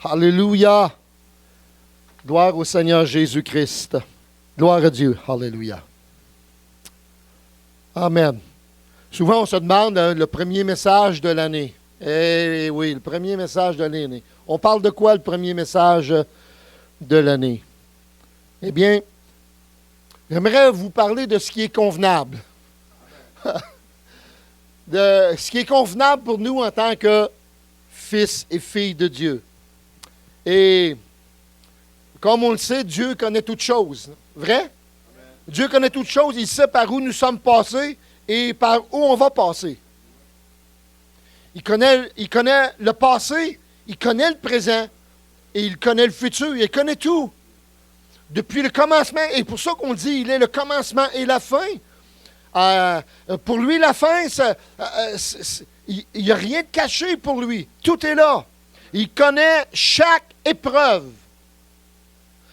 Alléluia. Gloire au Seigneur Jésus-Christ. Gloire à Dieu. Alléluia. Amen. Souvent, on se demande le premier message de l'année. Eh oui, le premier message de l'année. On parle de quoi, le premier message de l'année? Eh bien, j'aimerais vous parler de ce qui est convenable. De ce qui est convenable pour nous en tant que fils et filles de Dieu. Et comme on le sait, Dieu connaît toutes choses. Vrai? Amen. Dieu connaît toutes choses. Il sait par où nous sommes passés et par où on va passer. Il connaît le passé, il connaît le présent et il connaît le futur. Il connaît tout. Depuis le commencement. Et pour ça qu'on dit il est le commencement et la fin. Pour lui, la fin, il n'y a rien de caché pour lui. Tout est là. Il connaît chaque épreuve,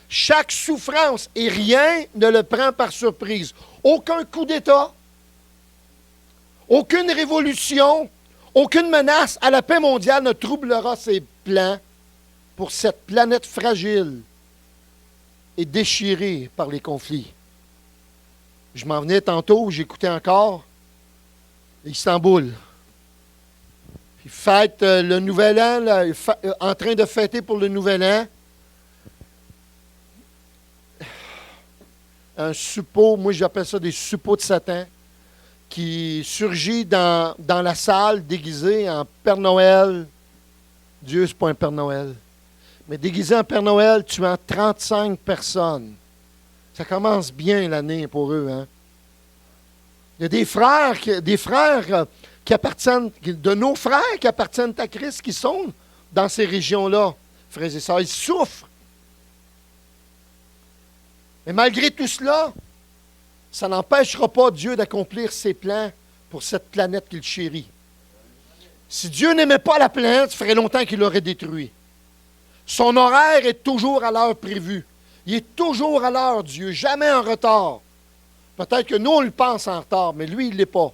chaque souffrance, et rien ne le prend par surprise. Aucun coup d'État, aucune révolution, aucune menace à la paix mondiale ne troublera ses plans pour cette planète fragile et déchirée par les conflits. Je m'en venais tantôt, j'écoutais encore Istanbul. Ils fêtent le Nouvel An, là, en train de fêter pour le Nouvel An. Un suppôt, moi j'appelle ça des suppôts de Satan, qui surgit dans la salle déguisé en Père Noël. Dieu, c'est pas un Père Noël. Mais déguisé en Père Noël, tuant 35 personnes. Ça commence bien l'année pour eux. Hein? Il y a des frères qui appartiennent, de nos frères qui appartiennent à Christ, qui sont dans ces régions-là, frères et sœurs. Ils souffrent. Mais malgré tout cela, ça n'empêchera pas Dieu d'accomplir ses plans pour cette planète qu'il chérit. Si Dieu n'aimait pas la planète, ça ferait longtemps qu'il l'aurait détruite. Son horaire est toujours à l'heure prévue. Il est toujours à l'heure, Dieu, jamais en retard. Peut-être que nous, on le pense en retard, mais lui, il ne l'est pas.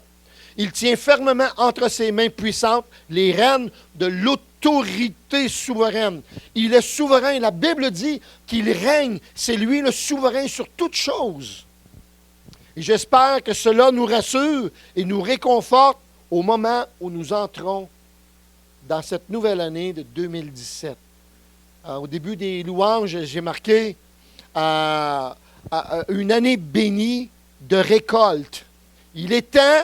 Il tient fermement entre ses mains puissantes les rênes de l'autorité souveraine. Il est souverain. La Bible dit qu'il règne. C'est lui le souverain sur toutes choses. Et j'espère que cela nous rassure et nous réconforte au moment où nous entrons dans cette nouvelle année de 2017. Au début des louanges, j'ai marqué une année bénie de récolte. Il est temps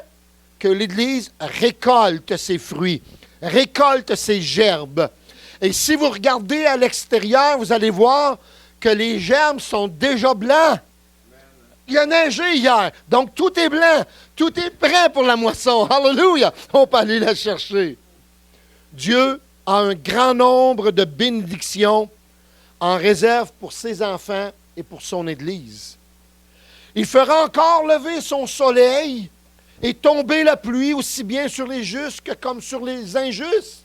que l'Église récolte ses fruits, récolte ses gerbes. Et si vous regardez à l'extérieur, vous allez voir que les gerbes sont déjà blancs. Il a neigé hier, donc tout est blanc, tout est prêt pour la moisson. Alléluia! On peut aller la chercher. Dieu a un grand nombre de bénédictions en réserve pour ses enfants et pour son Église. Il fera encore lever son soleil et tomber la pluie aussi bien sur les justes que comme sur les injustes,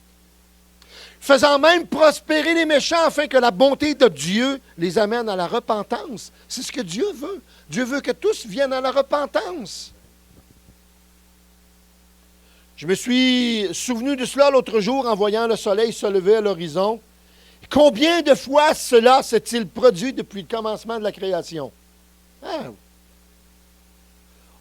faisant même prospérer les méchants afin que la bonté de Dieu les amène à la repentance. C'est ce que Dieu veut. Dieu veut que tous viennent à la repentance. Je me suis souvenu de cela l'autre jour en voyant le soleil se lever à l'horizon. Combien de fois cela s'est-il produit depuis le commencement de la création? Hein?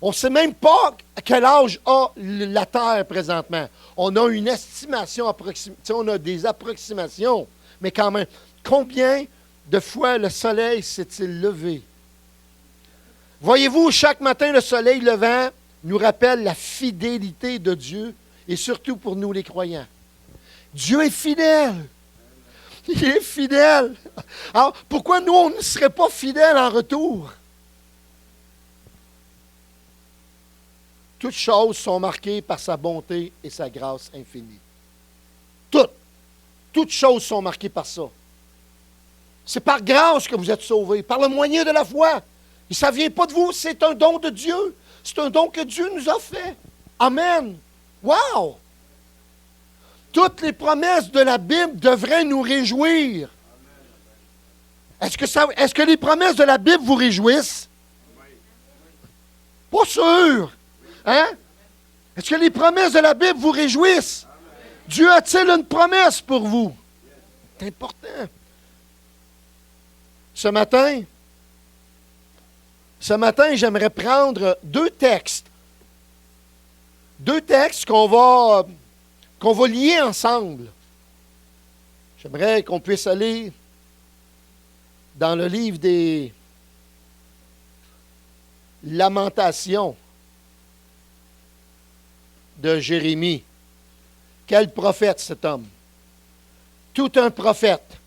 On ne sait même pas à quel âge a la Terre présentement. On a une estimation approximative, on a des approximations, mais quand même, combien de fois le soleil s'est-il levé? Voyez-vous, chaque matin, le soleil levant nous rappelle la fidélité de Dieu, et surtout pour nous les croyants. Dieu est fidèle. Il est fidèle. Alors, pourquoi nous, on ne serait pas fidèles en retour? Toutes choses sont marquées par sa bonté et sa grâce infinie. Toutes choses sont marquées par ça. C'est par grâce que vous êtes sauvés, par le moyen de la foi. Et ça ne vient pas de vous, c'est un don de Dieu. C'est un don que Dieu nous a fait. Amen. Wow! Toutes les promesses de la Bible devraient nous réjouir. Est-ce que les promesses de la Bible vous réjouissent? Pas sûr. Hein? Est-ce que les promesses de la Bible vous réjouissent? Dieu a-t-il une promesse pour vous? C'est important. Ce matin, j'aimerais prendre deux textes. Deux textes qu'on va lier ensemble. J'aimerais qu'on puisse aller dans le livre des Lamentations de Jérémie. Quel prophète cet homme! Tout un prophète.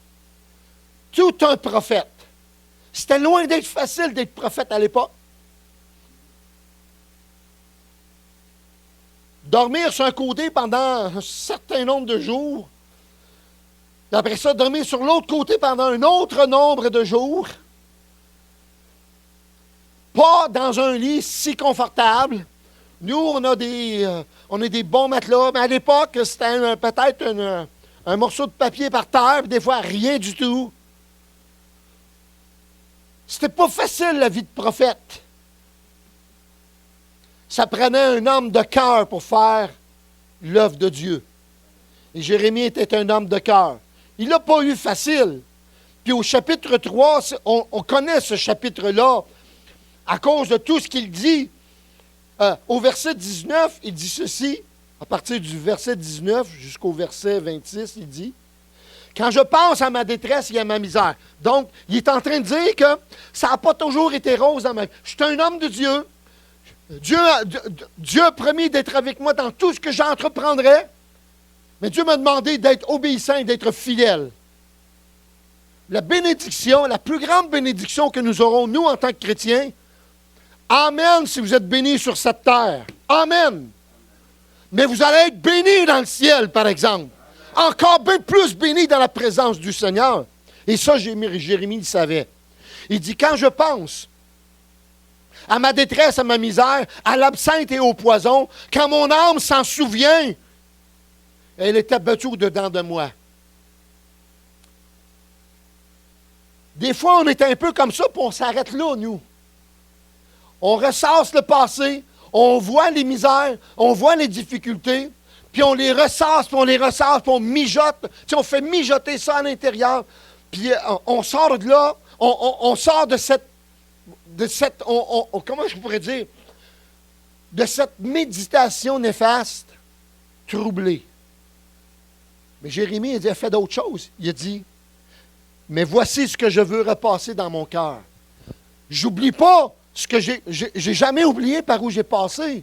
Tout un prophète. C'était loin d'être facile d'être prophète à l'époque. Dormir sur un côté pendant un certain nombre de jours. Après ça, dormir sur l'autre côté pendant un autre nombre de jours. Pas dans un lit si confortable. Nous, on a des bons matelas, mais à l'époque, c'était peut-être un morceau de papier par terre, puis des fois, rien du tout. C'était pas facile, la vie de prophète. Ça prenait un homme de cœur pour faire l'œuvre de Dieu. Et Jérémie était un homme de cœur. Il n'a pas eu facile. Puis au chapitre 3, on connaît ce chapitre-là à cause de tout ce qu'il dit. Au verset 19, il dit ceci, à partir du verset 19 jusqu'au verset 26, il dit « Quand je pense à ma détresse et à ma misère. » Donc, il est en train de dire que ça n'a pas toujours été rose dans ma vie. Je suis un homme de Dieu. Dieu a promis d'être avec moi dans tout ce que j'entreprendrai. Mais Dieu m'a demandé d'être obéissant et d'être fidèle. La bénédiction, la plus grande bénédiction que nous aurons, nous, en tant que chrétiens, amen si vous êtes bénis sur cette terre. Amen. Mais vous allez être bénis dans le ciel, par exemple. Encore bien plus bénis dans la présence du Seigneur. Et ça, Jérémie le savait. Il dit, quand je pense à ma détresse, à ma misère, à l'absinthe et au poison, quand mon âme s'en souvient, elle est abattue au-dedans de moi. Des fois, on est un peu comme ça, puis on s'arrête là, nous. On ressasse le passé, on voit les misères, on voit les difficultés, puis on les ressasse, puis on mijote. Tu sais, on fait mijoter ça à l'intérieur, puis on sort de là, on sort de cette comment je pourrais dire, de cette méditation néfaste, troublée. Mais Jérémie, il a fait d'autres choses. Il a dit, mais voici ce que je veux repasser dans mon cœur. J'oublie pas ce que j'ai jamais oublié par où j'ai passé.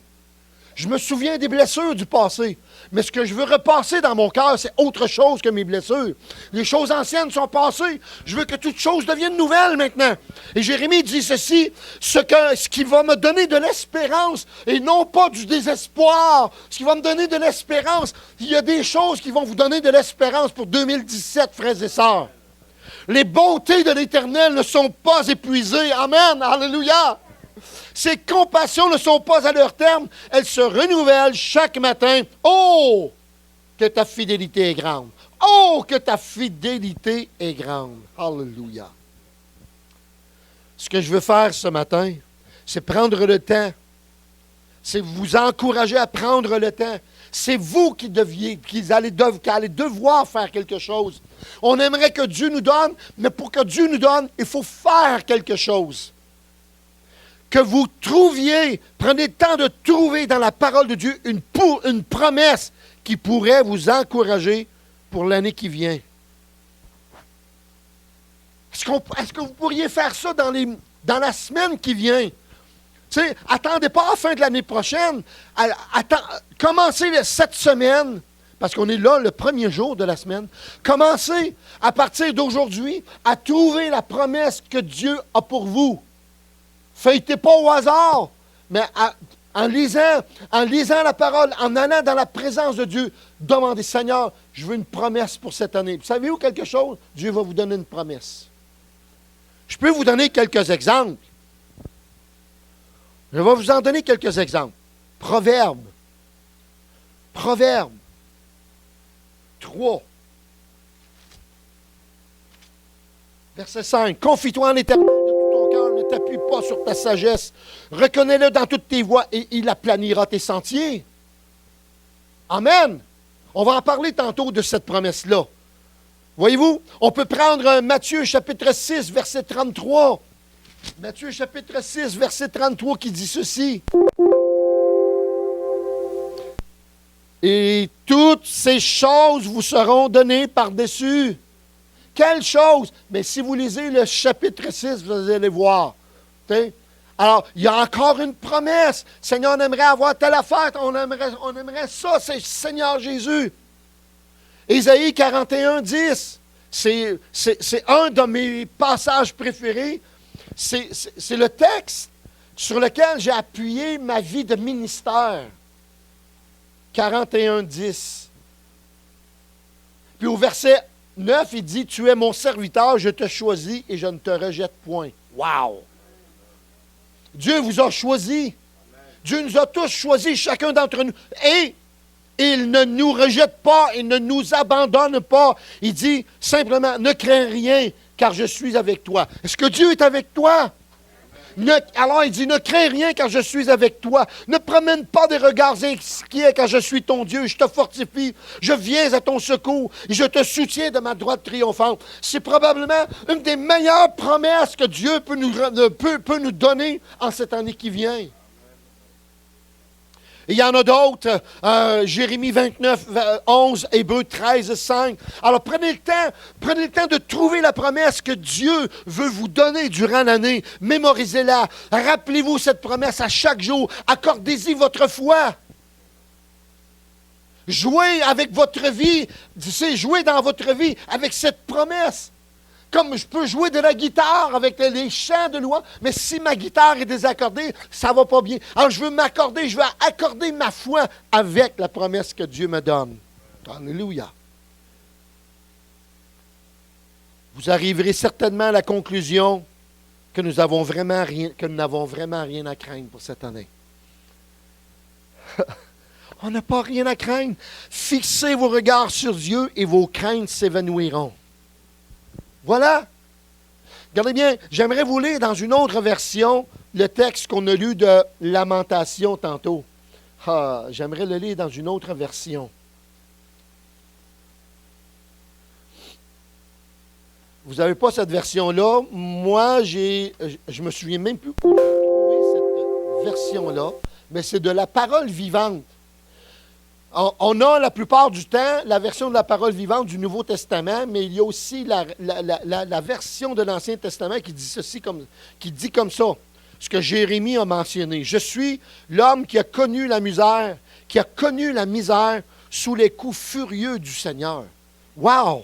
Je me souviens des blessures du passé. Mais ce que je veux repasser dans mon cœur, c'est autre chose que mes blessures. Les choses anciennes sont passées. Je veux que toutes choses deviennent nouvelles maintenant. Et Jérémie dit ceci, ce qui va me donner de l'espérance et non pas du désespoir. Ce qui va me donner de l'espérance. Il y a des choses qui vont vous donner de l'espérance pour 2017, frères et sœurs. Les bontés de l'Éternel ne sont pas épuisées. Amen. Alléluia. Ses compassions ne sont pas à leur terme. Elles se renouvellent chaque matin. Oh, que ta fidélité est grande. Oh, que ta fidélité est grande. Alléluia. Ce que je veux faire ce matin, c'est prendre le temps. C'est vous encourager à prendre le temps. C'est vous qui allez devoir faire quelque chose. On aimerait que Dieu nous donne, mais pour que Dieu nous donne, il faut faire quelque chose. Que vous trouviez, prenez le temps de trouver dans la parole de Dieu une promesse qui pourrait vous encourager pour l'année qui vient. Est-ce que vous pourriez faire ça dans la semaine qui vient? Tu sais, attendez pas à la fin de l'année prochaine. Commencez cette semaine, parce qu'on est là le premier jour de la semaine. Commencez à partir d'aujourd'hui à trouver la promesse que Dieu a pour vous. Feuilletez pas au hasard, mais en lisant la parole, en allant dans la présence de Dieu, demandez, Seigneur, je veux une promesse pour cette année. Vous savez-vous quelque chose? Dieu va vous donner une promesse. Je peux vous donner quelques exemples. Je vais vous en donner quelques exemples. Proverbe 3. Verset 5. Confie-toi en l'Éternel de tout ton cœur, ne t'appuie pas sur ta sagesse. Reconnais-le dans toutes tes voies et il aplanira tes sentiers. Amen. On va en parler tantôt de cette promesse-là. Voyez-vous, on peut prendre Matthieu chapitre 6, verset 33. Matthieu chapitre 6, verset 33 qui dit ceci. Et toutes ces choses vous seront données par-dessus. Quelles choses? Mais si vous lisez le chapitre 6, vous allez voir. T'sais? Alors, il y a encore une promesse. Seigneur, on aimerait avoir telle affaire, on aimerait ça, c'est Seigneur Jésus. Ésaïe 41, 10, c'est un de mes passages préférés. C'est le texte sur lequel j'ai appuyé ma vie de ministère. 41, 10. Puis au verset 9, il dit, « Tu es mon serviteur, je te choisis et je ne te rejette point. » Wow! Dieu vous a choisi. Dieu nous a tous choisis, chacun d'entre nous. Et il ne nous rejette pas, il ne nous abandonne pas. Il dit simplement, ne crains rien, car je suis avec toi. Est-ce que Dieu est avec toi? Alors il dit, ne crains rien, car je suis avec toi. Ne promène pas des regards inquiets, car je suis ton Dieu. Je te fortifie, je viens à ton secours, et je te soutiens de ma droite triomphante. C'est probablement une des meilleures promesses que Dieu peut nous donner en cette année qui vient. Il y en a d'autres, Jérémie 29, 11, Hébreux 13, 5. Alors prenez le temps de trouver la promesse que Dieu veut vous donner durant l'année. Mémorisez-la. Rappelez-vous cette promesse à chaque jour. Accordez-y votre foi. Jouez avec votre vie, jouez dans votre vie avec cette promesse. Comme je peux jouer de la guitare avec les chants de louange, mais si ma guitare est désaccordée, ça ne va pas bien. Alors je veux accorder ma foi avec la promesse que Dieu me donne. Alléluia. Vous arriverez certainement à la conclusion que nous n'avons vraiment rien à craindre pour cette année. On n'a pas rien à craindre. Fixez vos regards sur Dieu et vos craintes s'évanouiront. Voilà. Regardez bien, j'aimerais vous lire dans une autre version le texte qu'on a lu de Lamentation tantôt. J'aimerais le lire dans une autre version. Vous n'avez pas cette version-là. Moi, je me souviens même plus où j'ai trouvé cette version-là, mais c'est de la parole vivante. On a la plupart du temps la version de la parole vivante du Nouveau Testament, mais il y a aussi la version de l'Ancien Testament qui dit comme ça, ce que Jérémie a mentionné. « Je suis l'homme qui a connu la misère sous les coups furieux du Seigneur. » Wow!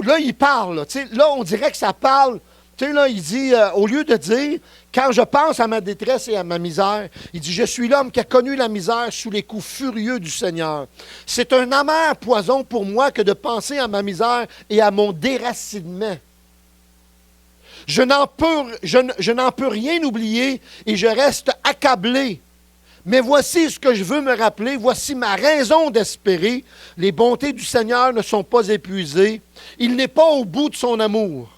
Là, il parle. Là, on dirait que ça parle. Là, il dit, au lieu de dire, quand je pense à ma détresse et à ma misère, il dit, je suis l'homme qui a connu la misère sous les coups furieux du Seigneur. C'est un amer poison pour moi que de penser à ma misère et à mon déracinement. Je n'en peux rien oublier et je reste accablé. Mais voici ce que je veux me rappeler, voici ma raison d'espérer. Les bontés du Seigneur ne sont pas épuisées. Il n'est pas au bout de son amour.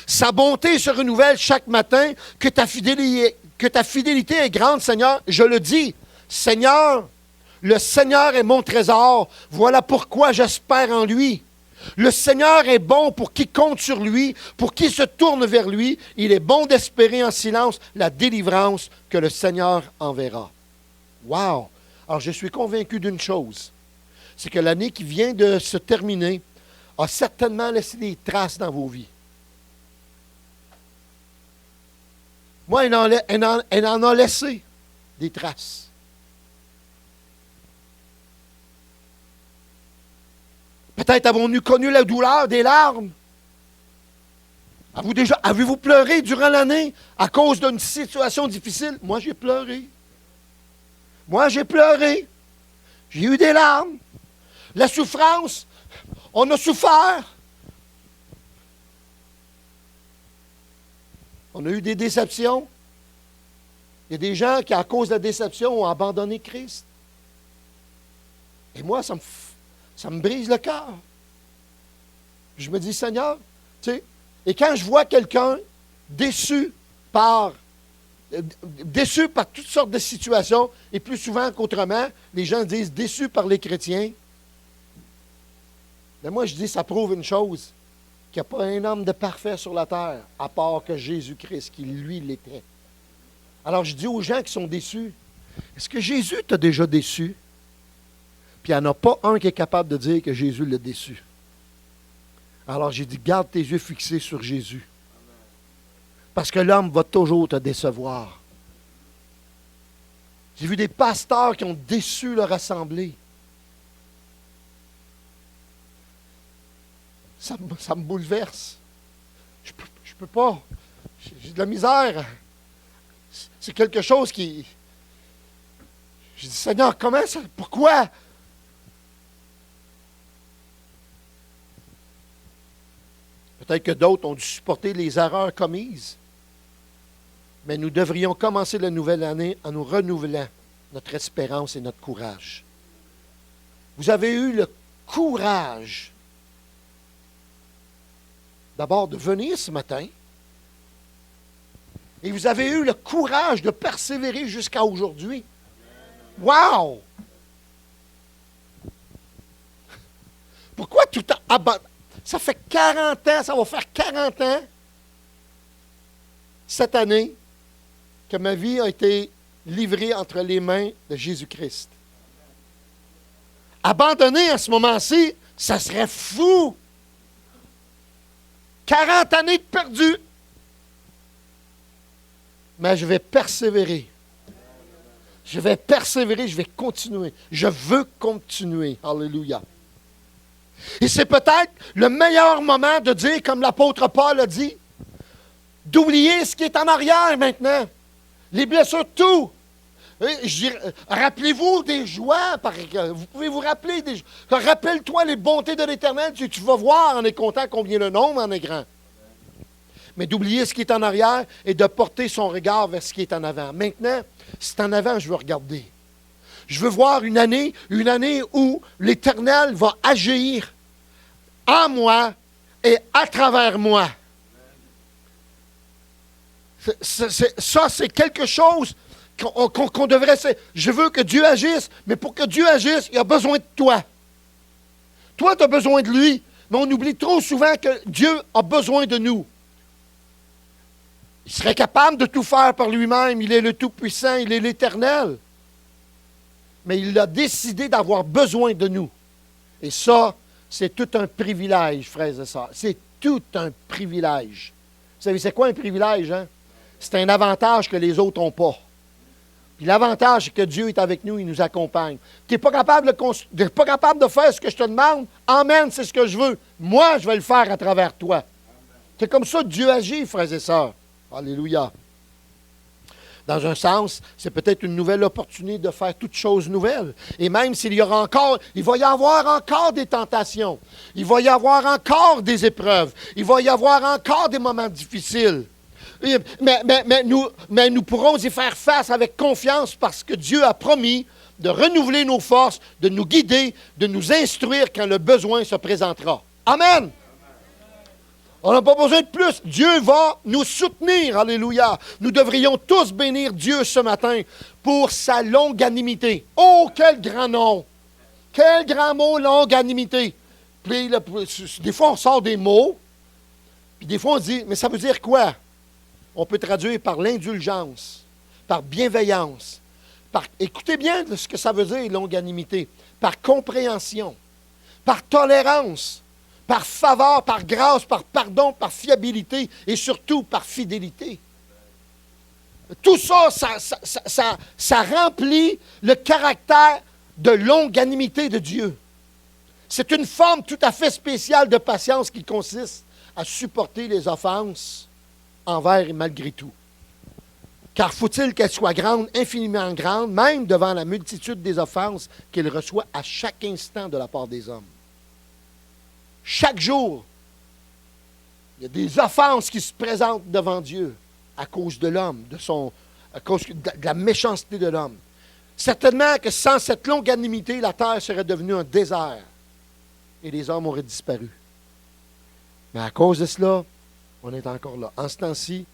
Sa bonté se renouvelle chaque matin, que ta fidélité est grande, Seigneur. Je le dis, Seigneur, le Seigneur est mon trésor. Voilà pourquoi j'espère en lui. Le Seigneur est bon pour qui compte sur lui, pour qui se tourne vers lui. Il est bon d'espérer en silence la délivrance que le Seigneur enverra. Wow! Alors, je suis convaincu d'une chose, c'est que l'année qui vient de se terminer a certainement laissé des traces dans vos vies. Moi, elle en a laissé des traces. Peut-être avons-nous connu la douleur des larmes. Avez-vous pleuré durant l'année à cause d'une situation difficile? Moi, j'ai pleuré. J'ai eu des larmes. La souffrance, on a souffert. On a eu des déceptions. Il y a des gens qui, à cause de la déception, ont abandonné Christ. Et moi, ça me brise le cœur. Je me dis, Seigneur, tu sais, et quand je vois quelqu'un déçu par toutes sortes de situations, et plus souvent qu'autrement, les gens disent déçu par les chrétiens. Mais moi, je dis, ça prouve une chose, qu'il n'y a pas un homme de parfait sur la terre, à part que Jésus-Christ, qui lui l'était. Alors, je dis aux gens qui sont déçus, est-ce que Jésus t'a déjà déçu? Puis il n'y en a pas un qui est capable de dire que Jésus l'a déçu. Alors, j'ai dit, garde tes yeux fixés sur Jésus. Parce que l'homme va toujours te décevoir. J'ai vu des pasteurs qui ont déçu leur assemblée. Ça me bouleverse. Je peux pas. J'ai de la misère. C'est quelque chose qui... J'ai dit, Seigneur, comment ça? Pourquoi? Peut-être que d'autres ont dû supporter les erreurs commises. Mais nous devrions commencer la nouvelle année en nous renouvelant notre espérance et notre courage. Vous avez eu le courage d'abord de venir ce matin. Et vous avez eu le courage de persévérer jusqu'à aujourd'hui. Wow! Pourquoi tout abandonné? Ça fait 40 ans, ça va faire 40 ans, cette année, que ma vie a été livrée entre les mains de Jésus-Christ. Abandonner à ce moment-ci, ça serait fou. 40 années de perdu. Mais je vais persévérer. Je vais persévérer, je vais continuer. Je veux continuer. Alléluia. Et c'est peut-être le meilleur moment de dire, comme l'apôtre Paul a dit, d'oublier ce qui est en arrière maintenant. Les blessures, tout. Rappelez-vous des joies. Vous pouvez vous rappeler des joies. Rappelle-toi les bontés de l'Éternel. Tu vas voir en est content combien le nombre en est grand. Mais d'oublier ce qui est en arrière et de porter son regard vers ce qui est en avant. Maintenant, c'est en avant que je veux regarder. Je veux voir une année où l'Éternel va agir en moi et à travers moi. Ça, c'est quelque chose qu'on devrait... Je veux que Dieu agisse, mais pour que Dieu agisse, il a besoin de toi. Toi, tu as besoin de lui, mais on oublie trop souvent que Dieu a besoin de nous. Il serait capable de tout faire par lui-même. Il est le Tout-Puissant, il est l'Éternel. Mais il a décidé d'avoir besoin de nous. Et ça, c'est tout un privilège, frères et sœurs. C'est tout un privilège. Vous savez, c'est quoi un privilège, hein? C'est un avantage que les autres n'ont pas. Puis l'avantage, c'est que Dieu est avec nous, il nous accompagne. Tu n'es pas capable de faire ce que je te demande? Amen, c'est ce que je veux. Moi, je vais le faire à travers toi. C'est comme ça que Dieu agit, frères et sœurs. Alléluia. Dans un sens, c'est peut-être une nouvelle opportunité de faire toutes choses nouvelles. Et même s'il y aura encore, il va y avoir encore des tentations. Il va y avoir encore des épreuves. Il va y avoir encore des moments difficiles. Mais nous pourrons y faire face avec confiance parce que Dieu a promis de renouveler nos forces, de nous guider, de nous instruire quand le besoin se présentera. Amen! On n'a pas besoin de plus. Dieu va nous soutenir. Alléluia. Nous devrions tous bénir Dieu ce matin pour sa longanimité. Oh, quel grand nom! Quel grand mot, longanimité! Puis, des fois, on sort des mots, puis des fois, on dit, mais ça veut dire quoi? On peut traduire par l'indulgence, par bienveillance, écoutez bien ce que ça veut dire, longanimité, par compréhension, par tolérance, par faveur, par grâce, par pardon, par fiabilité et surtout par fidélité. Tout ça, ça remplit le caractère de longanimité de Dieu. C'est une forme tout à fait spéciale de patience qui consiste à supporter les offenses envers et malgré tout. Car faut-il qu'elle soit grande, infiniment grande, même devant la multitude des offenses qu'il reçoit à chaque instant de la part des hommes. Chaque jour, il y a des offenses qui se présentent devant Dieu à cause de l'homme, à cause de la méchanceté de l'homme. Certainement que sans cette longanimité, la terre serait devenue un désert et les hommes auraient disparu. Mais à cause de cela, on est encore là. En ce temps-ci,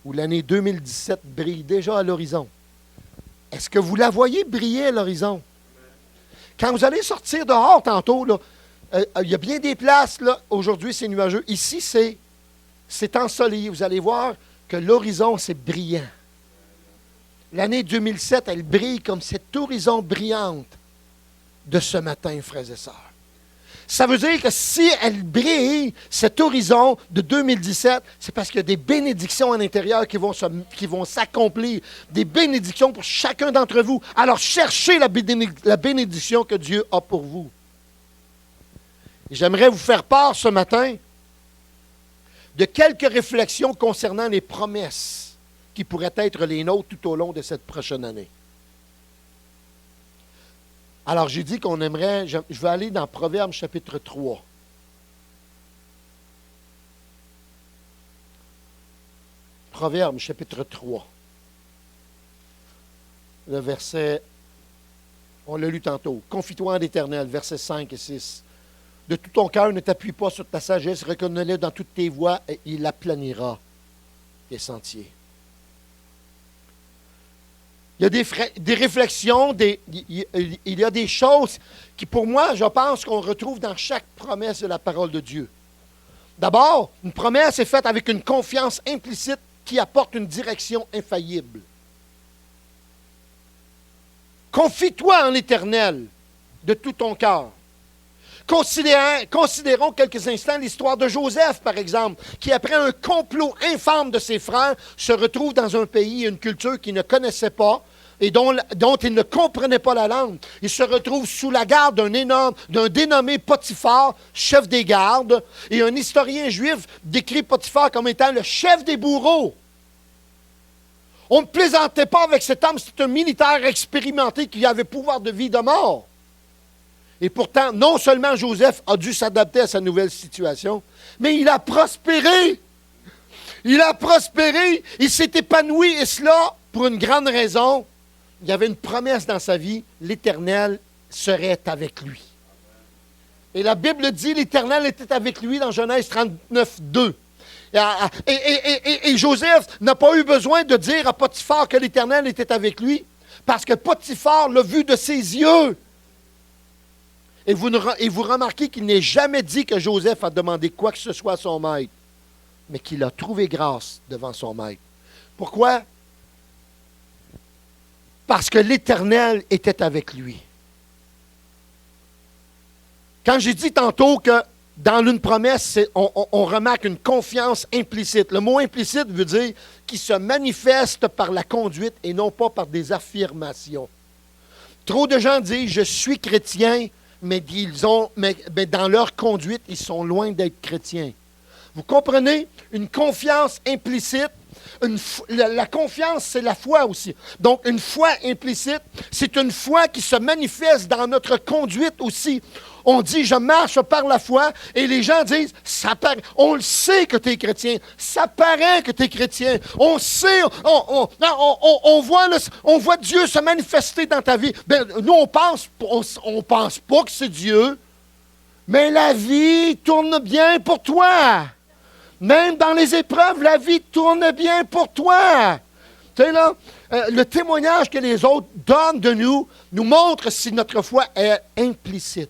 où l'année 2017 brille déjà à l'horizon, est-ce que vous la voyez briller à l'horizon? Quand vous allez sortir dehors tantôt, là, il y a bien des places, là, aujourd'hui, c'est nuageux. Ici, c'est ensoleillé. Vous allez voir que l'horizon, c'est brillant. L'année 2007, elle brille comme cet horizon brillante de ce matin, frères et sœurs. Ça veut dire que si elle brille, cet horizon de 2017, c'est parce qu'il y a des bénédictions à l'intérieur qui vont s'accomplir. Des bénédictions pour chacun d'entre vous. Alors cherchez la bénédiction que Dieu a pour vous. Et j'aimerais vous faire part ce matin de quelques réflexions concernant les promesses qui pourraient être les nôtres tout au long de cette prochaine année. Alors, j'ai dit qu'on aimerait, je vais aller dans Proverbes chapitre 3. Proverbes chapitre 3. Le verset, on l'a lu tantôt. Confie-toi en l'Éternel, versets 5 et 6. De tout ton cœur, ne t'appuie pas sur ta sagesse, reconnais-le dans toutes tes voies et il aplanira tes sentiers. Il y a des réflexions, il y a des choses qui, pour moi, je pense qu'on retrouve dans chaque promesse de la parole de Dieu. D'abord, une promesse est faite avec une confiance implicite qui apporte une direction infaillible. Confie-toi en l'Éternel de tout ton cœur. Considérons quelques instants l'histoire de Joseph, par exemple, qui, après un complot infâme de ses frères, se retrouve dans un pays et une culture qu'il ne connaissait pas et dont il ne comprenait pas la langue. Il se retrouve sous la garde d'un dénommé Potiphar, chef des gardes, et un historien juif décrit Potiphar comme étant le chef des bourreaux. On ne plaisantait pas avec cet homme, c'est un militaire expérimenté qui avait pouvoir de vie, de mort. Et pourtant, non seulement Joseph a dû s'adapter à sa nouvelle situation, mais il a prospéré. Il a prospéré, il s'est épanoui, et cela pour une grande raison. Il y avait une promesse dans sa vie, l'Éternel serait avec lui. Et la Bible dit, l'Éternel était avec lui dans Genèse 39, 2. Et Joseph n'a pas eu besoin de dire à Potiphar que l'Éternel était avec lui, parce que Potiphar l'a vu de ses yeux. Et vous remarquez qu'il n'est jamais dit que Joseph a demandé quoi que ce soit à son maître, mais qu'il a trouvé grâce devant son maître. Pourquoi? Parce que l'Éternel était avec lui. Quand j'ai dit tantôt que dans une promesse, on remarque une confiance implicite. Le mot implicite veut dire qui se manifeste par la conduite et non pas par des affirmations. Trop de gens disent « je suis chrétien », mais dans leur conduite, ils sont loin d'être chrétiens. Vous comprenez? Une confiance implicite. La confiance, c'est la foi aussi. Donc, une foi implicite, c'est une foi qui se manifeste dans notre conduite aussi. On dit, je marche par la foi, et les gens disent, ça paraît, on le sait que tu es chrétien, ça paraît que tu es chrétien, on sait, on voit Dieu se manifester dans ta vie. Ben, nous, on pense pas que c'est Dieu, mais la vie tourne bien pour toi. Même dans les épreuves, la vie tourne bien pour toi. Tu sais, là, le témoignage que les autres donnent de nous montre si notre foi est implicite.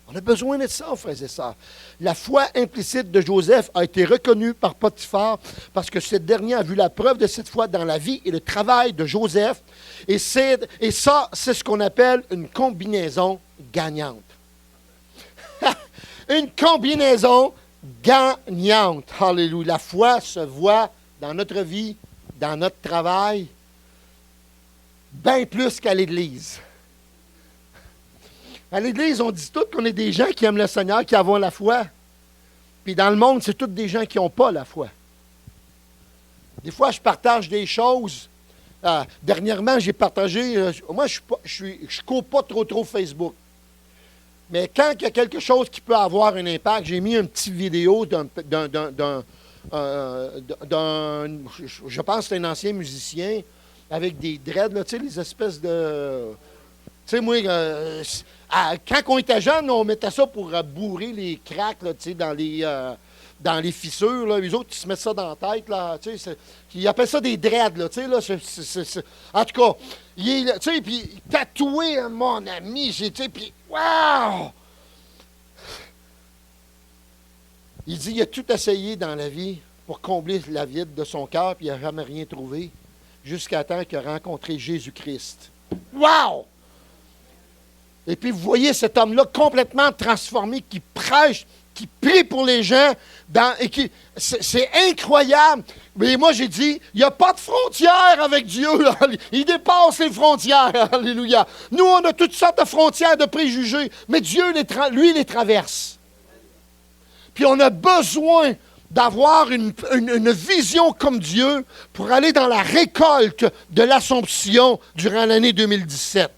On a besoin de ça, frères et sœurs. La foi implicite de Joseph a été reconnue par Potiphar parce que ce dernier a vu la preuve de cette foi dans la vie et le travail de Joseph. Et ça, c'est ce qu'on appelle une combinaison gagnante. Une combinaison gagnante. Alléluia. La foi se voit dans notre vie, dans notre travail, bien plus qu'à l'Église. À l'Église, on dit tous qu'on est des gens qui aiment le Seigneur, qui avons la foi. Puis dans le monde, c'est tous des gens qui n'ont pas la foi. Des fois, je partage des choses. Dernièrement, j'ai partagé... moi, je ne cours pas trop Facebook. Mais quand il y a quelque chose qui peut avoir un impact, j'ai mis une petite vidéo je pense que c'est un ancien musicien avec des dreads, là, tu sais, les espèces de... Tu sais, moi, quand on était jeune, on mettait ça pour bourrer les cracks, là, tu sais, dans les fissures, là. Les autres, ils se mettent ça dans la tête, là, tu sais. Ils appellent ça des dreads, là, tu sais, là. En tout cas, tu sais, puis tatoué, mon ami, tu sais, puis, wow! Il dit, il a tout essayé dans la vie pour combler la vide de son cœur, puis il n'a jamais rien trouvé, jusqu'à temps qu'il a rencontré Jésus-Christ. Wow! Et puis vous voyez cet homme-là complètement transformé, qui prêche, qui prie pour les gens, c'est incroyable. Mais moi j'ai dit, il n'y a pas de frontières avec Dieu. Il dépasse les frontières. Alléluia. Nous, on a toutes sortes de frontières, de préjugés, mais Dieu, lui, les traverse. Puis on a besoin d'avoir une vision comme Dieu pour aller dans la récolte de l'Assomption durant l'année 2017.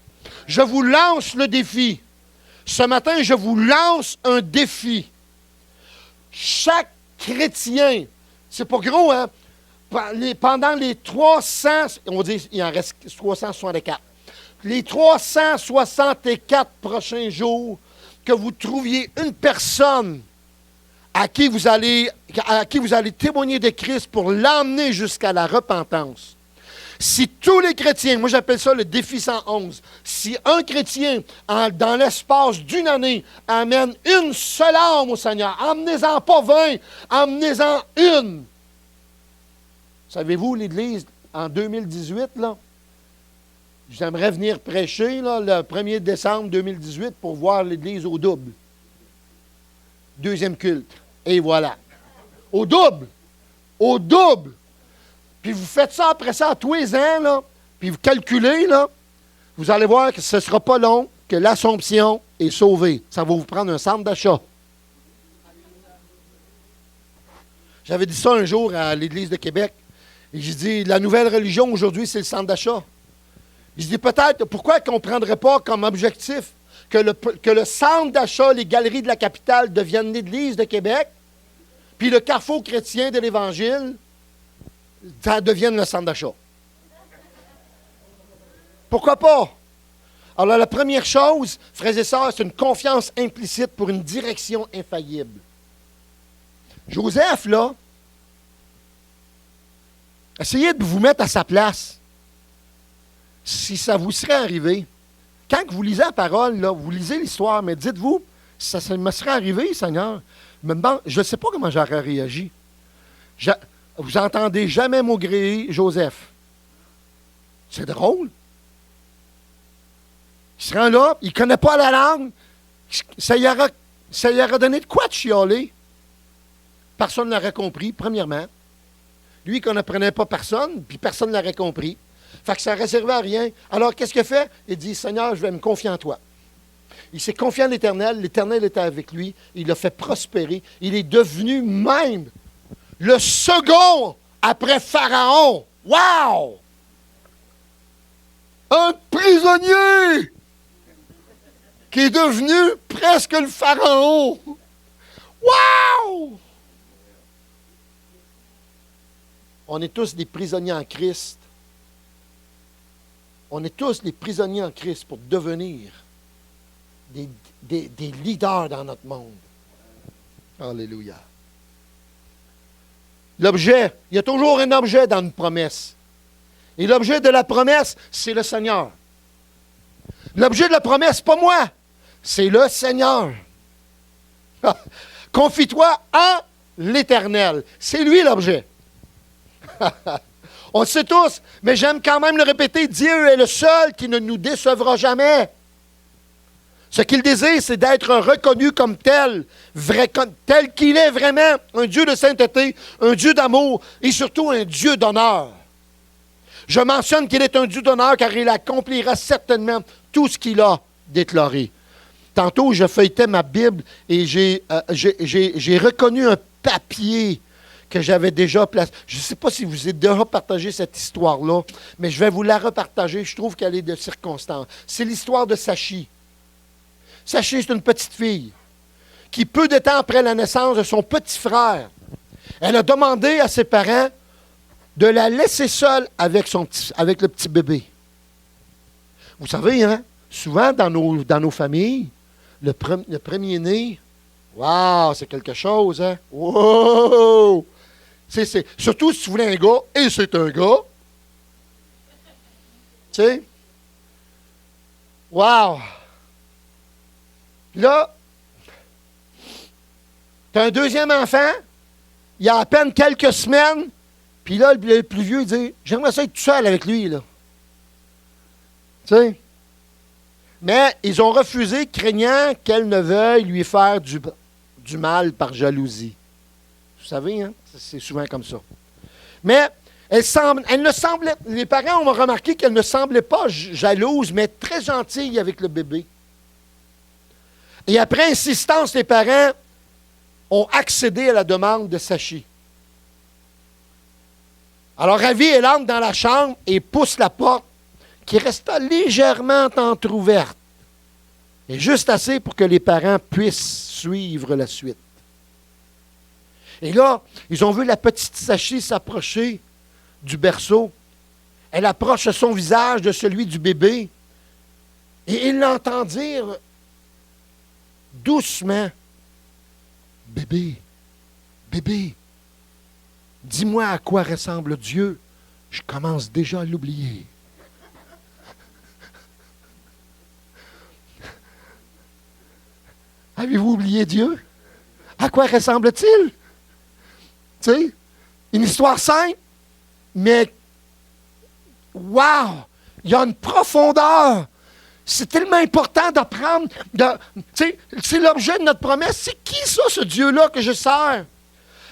Je vous lance le défi. Ce matin, je vous lance un défi. Chaque chrétien, c'est pas gros, hein? Pendant les 300, on dit il en reste 364, les 364 prochains jours, que vous trouviez une personne à qui vous allez témoigner de Christ pour l'emmener jusqu'à la repentance. Si tous les chrétiens, moi j'appelle ça le défi 111, si un chrétien, dans l'espace d'une année, amène une seule âme au Seigneur, emmenez-en pas 20, emmenez-en une. Savez-vous, l'Église, en 2018, là, j'aimerais venir prêcher là, le 1er décembre 2018 pour voir l'Église au double. Deuxième culte. Et voilà. Au double. Au double. Puis vous faites ça après ça tous les ans, là, puis vous calculez, là, vous allez voir que ce ne sera pas long, que l'Assomption est sauvée. Ça va vous prendre un centre d'achat. J'avais dit ça un jour à l'Église de Québec, et j'ai dit, la nouvelle religion aujourd'hui, c'est le centre d'achat. Je dis peut-être, pourquoi qu'on ne prendrait pas comme objectif que le centre d'achat, les galeries de la capitale deviennent l'Église de Québec, puis le carrefour chrétien de l'Évangile, ça devienne le centre d'achat. Pourquoi pas? Alors, la première chose, frères et sœurs, c'est une confiance implicite pour une direction infaillible. Joseph, là, essayez de vous mettre à sa place. Si ça vous serait arrivé, quand vous lisez la parole, là, vous lisez l'histoire, mais dites-vous, ça me serait arrivé, Seigneur, je ne sais pas comment j'aurais réagi. Vous n'entendez jamais maugréer Joseph. C'est drôle. Il se rend là, il ne connaît pas la langue. Ça lui aurait donné de quoi de chialer. Personne ne l'aurait compris, premièrement. Lui, il ne comprenait pas personne, puis personne ne l'aurait compris. Fait que ça ne réservait à rien. Alors, qu'est-ce qu'il fait? Il dit, Seigneur, je vais me confier en toi. Il s'est confié en l'Éternel. L'Éternel était avec lui. Il l'a fait prospérer. Il est devenu même le second après Pharaon. Wow! Un prisonnier qui est devenu presque le Pharaon. Wow! On est tous des prisonniers en Christ. On est tous des prisonniers en Christ pour devenir des leaders dans notre monde. Alléluia. L'objet, il y a toujours un objet dans une promesse. Et l'objet de la promesse, c'est le Seigneur. L'objet de la promesse, pas moi, c'est le Seigneur. Confie-toi en l'Éternel. C'est lui l'objet. On le sait tous, mais j'aime quand même le répéter, Dieu est le seul qui ne nous décevra jamais. Ce qu'il désire, c'est d'être reconnu comme tel, tel qu'il est vraiment, un Dieu de sainteté, un Dieu d'amour et surtout un Dieu d'honneur. Je mentionne qu'il est un Dieu d'honneur car il accomplira certainement tout ce qu'il a déclaré. Tantôt, je feuilletais ma Bible et j'ai reconnu un papier que j'avais déjà placé. Je ne sais pas si vous avez déjà partagé cette histoire-là, mais je vais vous la repartager. Je trouve qu'elle est de circonstance. C'est l'histoire de Sachi. Sachi, c'est une petite fille qui, peu de temps après la naissance de son petit frère, elle a demandé à ses parents de la laisser seule avec le petit bébé. Vous savez, hein, souvent dans nos familles, le premier-né, wow, c'est quelque chose, hein? Wow! Surtout si tu voulais un gars, et c'est un gars. Tu sais? Wow! Là, Tu as un deuxième enfant, il y a à peine quelques semaines, puis là, le plus vieux, il dit, j'aimerais ça être tout seul avec lui, là. Tu sais? Mais ils ont refusé, craignant qu'elle ne veuille lui faire du mal par jalousie. Vous savez, hein? C'est souvent comme ça. Mais elle ne semblait, les parents ont remarqué qu'elle ne semblait pas jalouse, mais très gentille avec le bébé. Et après insistance, les parents ont accédé à la demande de Sachi. Alors Ravi, elle entre dans la chambre et pousse la porte qui resta légèrement entr'ouverte. Et juste assez pour que les parents puissent suivre la suite. Et là, ils ont vu la petite Sachi s'approcher du berceau. Elle approche son visage de celui du bébé. Et ils l'entendent dire doucement, « Bébé, bébé, dis-moi à quoi ressemble Dieu. Je commence déjà à l'oublier. » Avez-vous oublié Dieu? À quoi ressemble-t-il? Tu sais, une histoire simple, mais wow! Il y a une profondeur. C'est tellement important d'apprendre. C'est l'objet de notre promesse. C'est qui ça, ce Dieu-là que je sers?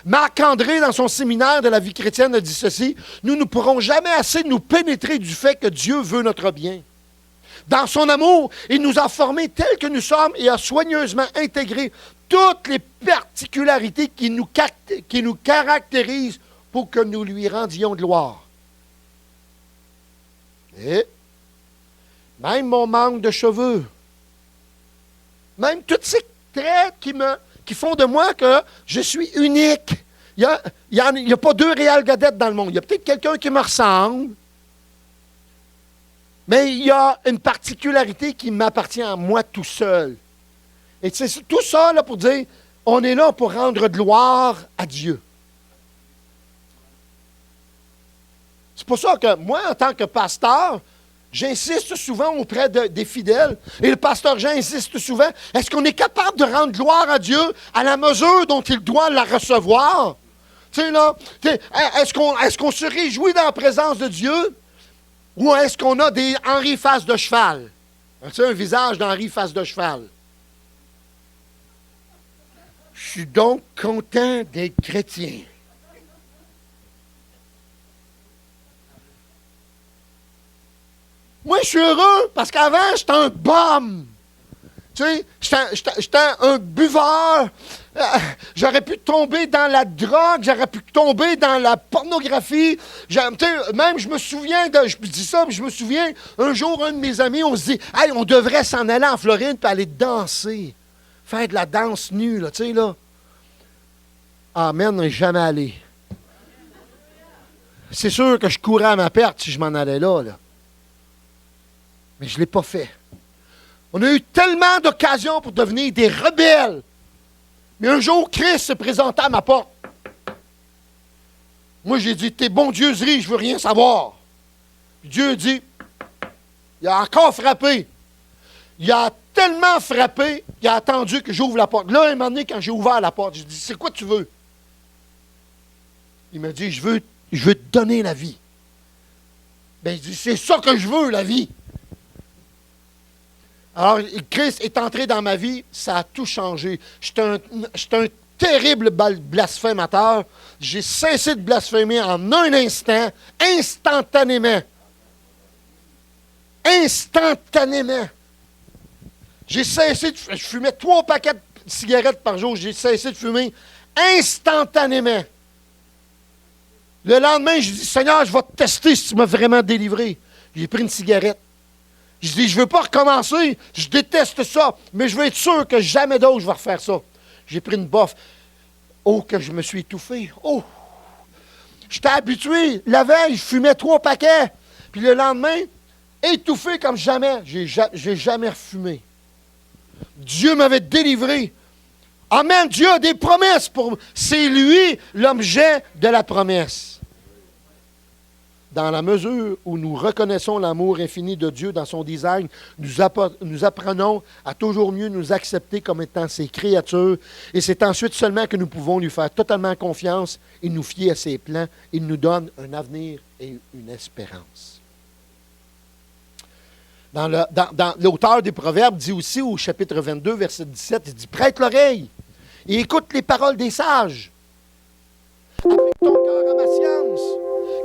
Marc-André, dans son séminaire de la vie chrétienne, a dit ceci, « Nous ne pourrons jamais assez nous pénétrer du fait que Dieu veut notre bien. Dans son amour, il nous a formés tels que nous sommes et a soigneusement intégré toutes les particularités qui nous caractérisent pour que nous lui rendions gloire. » Et même mon manque de cheveux, même tous ces traits qui font de moi que je suis unique. Il n'y a pas deux réelles Godettes dans le monde. Il y a peut-être quelqu'un qui me ressemble, mais il y a une particularité qui m'appartient à moi tout seul. Et c'est tout ça là, pour dire, on est là pour rendre gloire à Dieu. C'est pour ça que moi, en tant que pasteur, j'insiste souvent auprès des fidèles, et le pasteur Jean insiste souvent, est-ce qu'on est capable de rendre gloire à Dieu à la mesure dont il doit la recevoir? Tu sais, là, est-ce qu'on se réjouit dans la présence de Dieu? Ou est-ce qu'on a des Henri face de cheval? Tu sais, un visage d'Henri face de cheval. Je suis donc content d'être chrétien. Moi, je suis heureux parce qu'avant, j'étais un bum. Tu sais, j'étais un buveur. J'aurais pu tomber dans la drogue, j'aurais pu tomber dans la pornographie. Même, je me souviens, je dis ça, mais je me souviens, un jour, un de mes amis, on se dit, hey, on devrait s'en aller en Floride et aller danser. Faire de la danse nue, là, tu sais, là. Amen, on n'est jamais allé. C'est sûr que je courais à ma perte si je m'en allais là. Mais je ne l'ai pas fait. On a eu tellement d'occasions pour devenir des rebelles. Mais un jour, Christ se présenta à ma porte. Moi, j'ai dit, t'es bondieuserie, je ne veux rien savoir. Puis Dieu dit, il a encore frappé. Il a tellement frappé qu'il a attendu que j'ouvre la porte. Là, un moment donné, quand j'ai ouvert la porte, j'ai dit, c'est quoi tu veux? Il m'a dit, je veux te donner la vie. Ben, il dit, c'est ça que je veux, la vie. Alors, Christ est entré dans ma vie, ça a tout changé. J'étais un terrible blasphémateur. J'ai cessé de blasphémer en un instant, instantanément. Instantanément. J'ai cessé de... Je fumais 3 paquets de cigarettes par jour. J'ai cessé de fumer instantanément. Le lendemain, je dis, Seigneur, je vais te tester si tu m'as vraiment délivré. J'ai pris une cigarette. Je dis, je ne veux pas recommencer, je déteste ça, mais je veux être sûr que jamais d'autre je vais refaire ça. J'ai pris une boffe. Oh, que je me suis étouffé. Oh! J'étais habitué. La veille, je fumais 3 paquets. Puis le lendemain, étouffé comme jamais. J'ai jamais refumé. Dieu m'avait délivré. Amen. Dieu a des promesses pour... C'est lui l'objet de la promesse. Dans la mesure où nous reconnaissons l'amour infini de Dieu dans son design, nous apprenons à toujours mieux nous accepter comme étant ses créatures. Et c'est ensuite seulement que nous pouvons lui faire totalement confiance et nous fier à ses plans. Il nous donne un avenir et une espérance. L'auteur des Proverbes dit aussi au chapitre 22, verset 17, il dit « Prête l'oreille et écoute les paroles des sages. Applique ton cœur à ma science.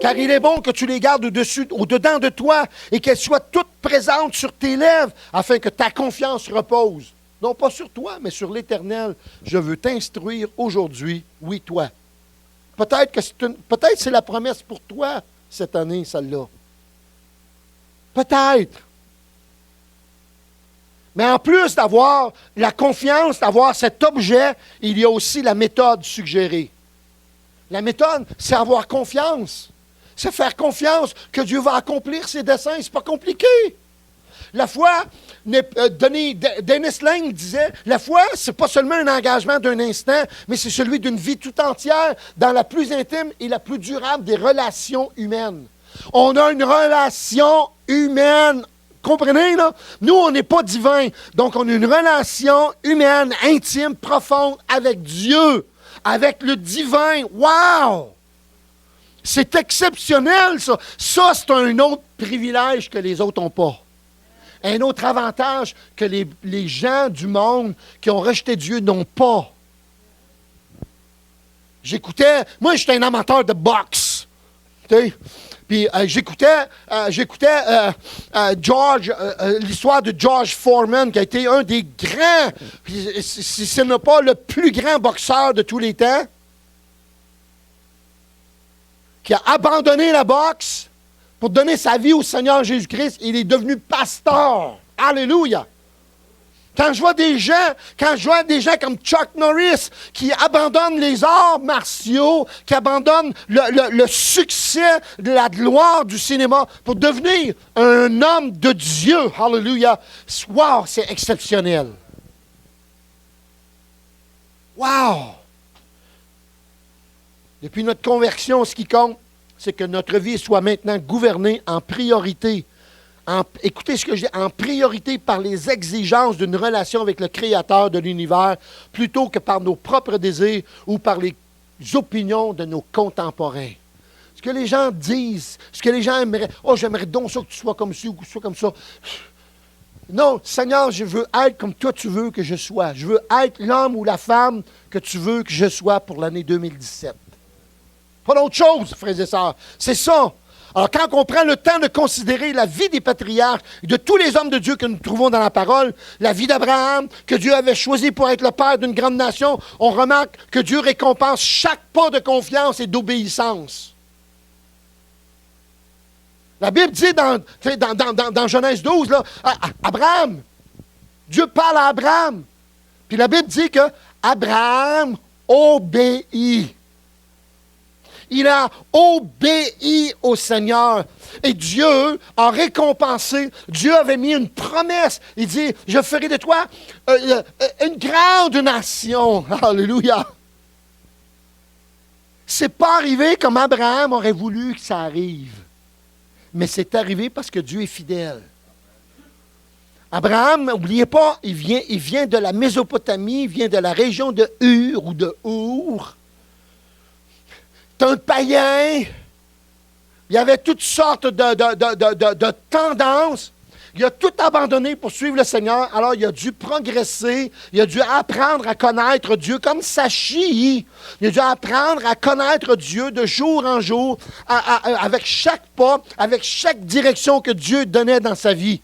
Car il est bon que tu les gardes au-dedans de toi et qu'elles soient toutes présentes sur tes lèvres afin que ta confiance repose. Non pas sur toi, mais sur l'Éternel. Je veux t'instruire aujourd'hui, oui, toi. Peut-être c'est la promesse pour toi cette année, celle-là. Peut-être. Mais en plus d'avoir la confiance, d'avoir cet objet, il y a aussi la méthode suggérée. La méthode, c'est avoir confiance. C'est faire confiance que Dieu va accomplir ses desseins. C'est pas compliqué. La foi, Dennis Lang disait, la foi, c'est pas seulement un engagement d'un instant, mais c'est celui d'une vie tout entière dans la plus intime et la plus durable des relations humaines. On a une relation humaine. Comprenez, là? Nous, on n'est pas divins. Donc, on a une relation humaine, intime, profonde avec Dieu, avec le divin. Wow! C'est exceptionnel, ça. Ça, c'est un autre privilège que les autres n'ont pas. Un autre avantage que les gens du monde qui ont rejeté Dieu n'ont pas. Moi, j'étais un amateur de boxe. Tu sais? Puis j'écoutais l'histoire de George Foreman, qui a été un des grands, si ce n'est pas le plus grand boxeur de tous les temps, qui a abandonné la boxe pour donner sa vie au Seigneur Jésus-Christ. Il est devenu pasteur. Alléluia! Quand je vois des gens comme Chuck Norris qui abandonnent les arts martiaux, qui abandonnent le succès de la gloire du cinéma pour devenir un homme de Dieu, alléluia, wow, c'est exceptionnel. Wow! Depuis notre conversion, ce qui compte, c'est que notre vie soit maintenant gouvernée en priorité. Écoutez ce que je dis, en priorité par les exigences d'une relation avec le Créateur de l'univers, plutôt que par nos propres désirs ou par les opinions de nos contemporains. Ce que les gens disent, ce que les gens aimeraient, oh, j'aimerais donc ça que tu sois comme ci ou que tu sois comme ça. Non, Seigneur, je veux être comme toi tu veux que je sois. Je veux être l'homme ou la femme que tu veux que je sois pour l'année 2017. Pas d'autre chose, frères et sœurs. C'est ça. Alors, quand on prend le temps de considérer la vie des patriarches et de tous les hommes de Dieu que nous trouvons dans la parole, la vie d'Abraham, que Dieu avait choisi pour être le père d'une grande nation, on remarque que Dieu récompense chaque pas de confiance et d'obéissance. La Bible dit dans Genèse 12, là, Abraham, Dieu parle à Abraham. Puis la Bible dit que Abraham obéit. Il a obéi au Seigneur. Et Dieu a récompensé. Dieu avait mis une promesse. Il dit, je ferai de toi une grande nation. Alléluia. C'est pas arrivé comme Abraham aurait voulu que ça arrive. Mais c'est arrivé parce que Dieu est fidèle. Abraham, n'oubliez pas, il vient de la Mésopotamie, il vient de la région de Ur ou de Our. C'est un païen. Il y avait toutes sortes de tendances. Il a tout abandonné pour suivre le Seigneur. Alors, il a dû progresser. Il a dû apprendre à connaître Dieu comme Sachi. Il a dû apprendre à connaître Dieu de jour en jour, avec chaque pas, avec chaque direction que Dieu donnait dans sa vie.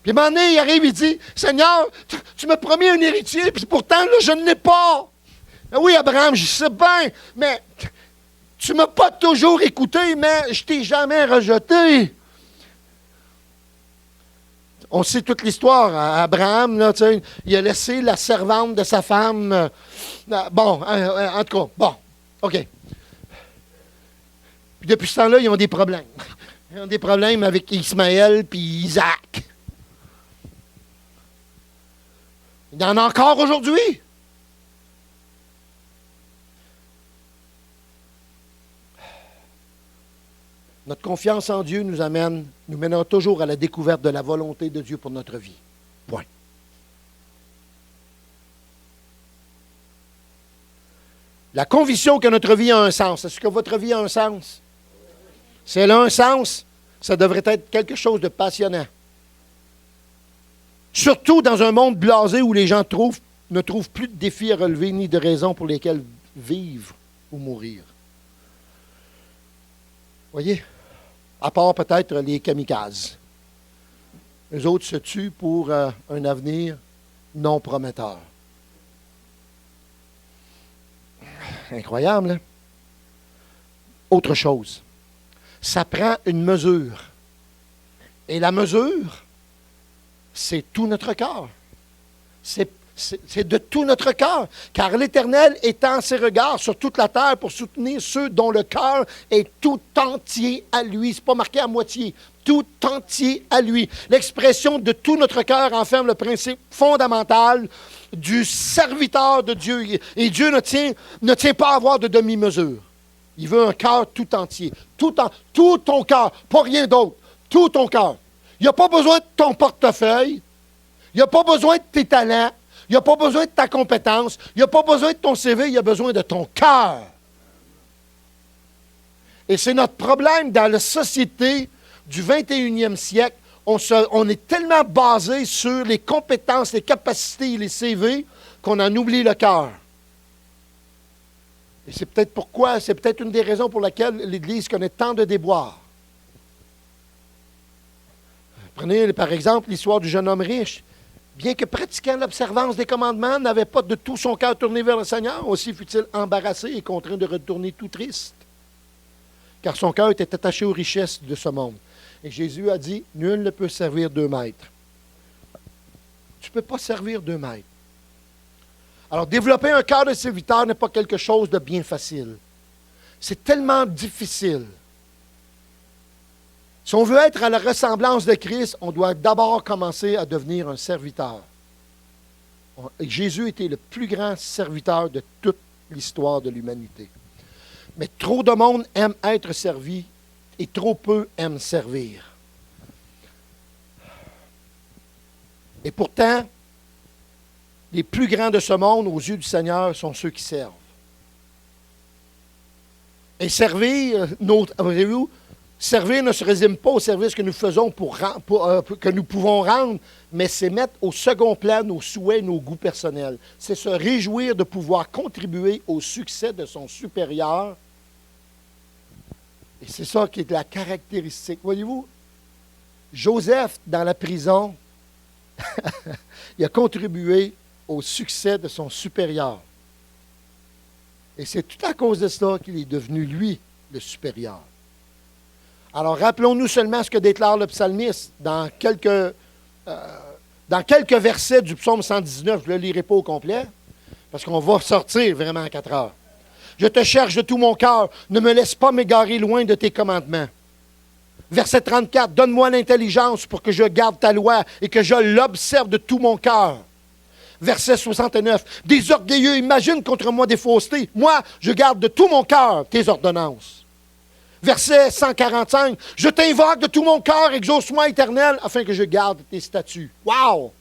Puis, à un moment donné, il arrive, il dit, « Seigneur, tu m'as promis un héritier, puis pourtant, là, je ne l'ai pas. » Oui, Abraham, je sais bien, mais tu ne m'as pas toujours écouté, mais je ne t'ai jamais rejeté. On sait toute l'histoire. Abraham, là, il a laissé la servante de sa femme. En tout cas, bon, OK. Puis depuis ce temps-là, ils ont des problèmes. Ils ont des problèmes avec Ismaël puis Isaac. Il y en a encore aujourd'hui. Notre confiance en Dieu nous mènera toujours à la découverte de la volonté de Dieu pour notre vie. Point. La conviction que notre vie a un sens. Est-ce que votre vie a un sens? Si elle a un sens, ça devrait être quelque chose de passionnant. Surtout dans un monde blasé où les gens ne trouvent plus de défis à relever ni de raisons pour lesquelles vivre ou mourir. Voyez? À part peut-être les kamikazes. Eux autres se tuent pour un avenir non prometteur. Incroyable, hein? Autre chose. Ça prend une mesure. Et la mesure, c'est tout notre cœur. C'est de tout notre cœur. Car l'Éternel étend ses regards sur toute la terre pour soutenir ceux dont le cœur est tout entier à lui. Ce n'est pas marqué à moitié. Tout entier à lui. L'expression de tout notre cœur renferme le principe fondamental du serviteur de Dieu. Et Dieu ne tient pas à avoir de demi-mesure. Il veut un cœur tout entier. Tout ton cœur, pas rien d'autre. Tout ton cœur. Il n'y a pas besoin de ton portefeuille. Il n'y a pas besoin de tes talents. Il n'y a pas besoin de ta compétence. Il n'y a pas besoin de ton CV. Il y a besoin de ton cœur. Et c'est notre problème dans la société du 21e siècle. On est tellement basé sur les compétences, les capacités et les CV qu'on en oublie le cœur. Et c'est peut-être une des raisons pour laquelle l'Église connaît tant de déboires. Prenez par exemple l'histoire du jeune homme riche. Bien que pratiquant l'observance des commandements, n'avait pas de tout son cœur tourné vers le Seigneur, aussi fut-il embarrassé et contraint de retourner tout triste. Car son cœur était attaché aux richesses de ce monde. Et Jésus a dit, nul ne peut servir 2 maîtres. Tu ne peux pas servir 2 maîtres. Alors, développer un cœur de serviteur n'est pas quelque chose de bien facile. C'est tellement difficile. Si on veut être à la ressemblance de Christ, on doit d'abord commencer à devenir un serviteur. Et Jésus était le plus grand serviteur de toute l'histoire de l'humanité. Mais trop de monde aime être servi et trop peu aiment servir. Et pourtant, les plus grands de ce monde, aux yeux du Seigneur, sont ceux qui servent. Et servir, servir ne se résume pas au service que nous faisons que nous pouvons rendre, mais c'est mettre au second plan nos souhaits, nos goûts personnels. C'est se réjouir de pouvoir contribuer au succès de son supérieur. Et c'est ça qui est la caractéristique. Voyez-vous, Joseph, dans la prison, il a contribué au succès de son supérieur. Et c'est tout à cause de cela qu'il est devenu, lui, le supérieur. Alors, rappelons-nous seulement ce que déclare le psalmiste dans quelques versets du psaume 119. Je ne le lirai pas au complet, parce qu'on va sortir vraiment à 4 heures. Je te cherche de tout mon cœur. Ne me laisse pas m'égarer loin de tes commandements. Verset 34. Donne-moi l'intelligence pour que je garde ta loi et que je l'observe de tout mon cœur. Verset 69. Des orgueilleux imaginent contre moi des faussetés. Moi, je garde de tout mon cœur tes ordonnances. Verset 145. Je t'invoque de tout mon cœur, exauce-moi éternel, afin que je garde tes statuts. Wow!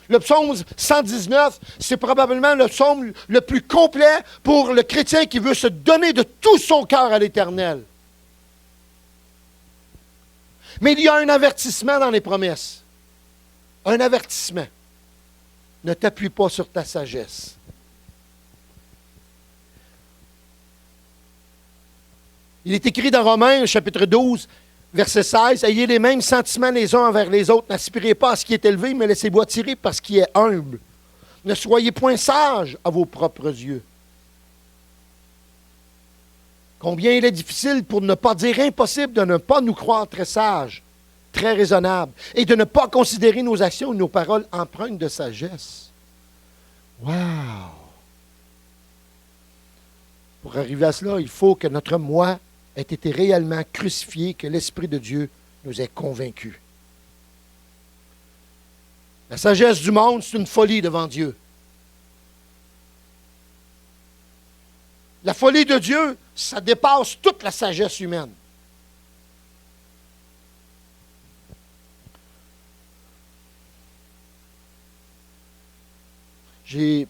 Le psaume 119, c'est probablement le psaume le plus complet pour le chrétien qui veut se donner de tout son cœur à l'Éternel. Mais il y a un avertissement dans les promesses. Un avertissement. Ne t'appuie pas sur ta sagesse. Il est écrit dans Romains, chapitre 12, verset 16, « Ayez les mêmes sentiments les uns envers les autres. N'aspirez pas à ce qui est élevé, mais laissez-vous attirer par ce qui est humble. Ne soyez point sages à vos propres yeux. » Combien il est difficile, pour ne pas dire impossible, de ne pas nous croire très sages, très raisonnables, et de ne pas considérer nos actions ou nos paroles empreintes de sagesse. Wow! Pour arriver à cela, il faut que notre moi ait été réellement crucifié, que l'Esprit de Dieu nous ait convaincus. La sagesse du monde, c'est une folie devant Dieu. La folie de Dieu, ça dépasse toute la sagesse humaine. J'ai